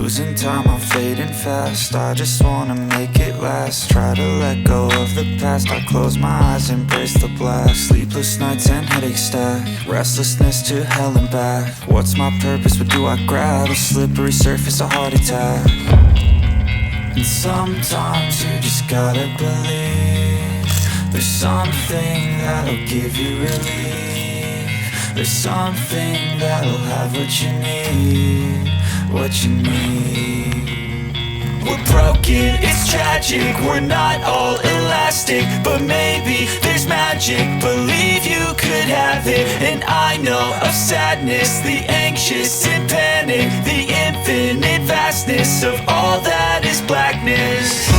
losing time, I'm fading fast. I just wanna make it last. Try to let go of the past. I close my eyes, embrace the blast. Sleepless nights and headaches stack. Restlessness to hell and back. What's my purpose, what do I grab? A slippery surface, a heart attack. And sometimes you just gotta believe there's something that'll give you relief. There's something that'll have what you need, what you need. We're broken, it's tragic, we're not all elastic, but maybe there's magic, believe you could have it. And I know of sadness, the anxious and panic, the infinite vastness of all that is blackness.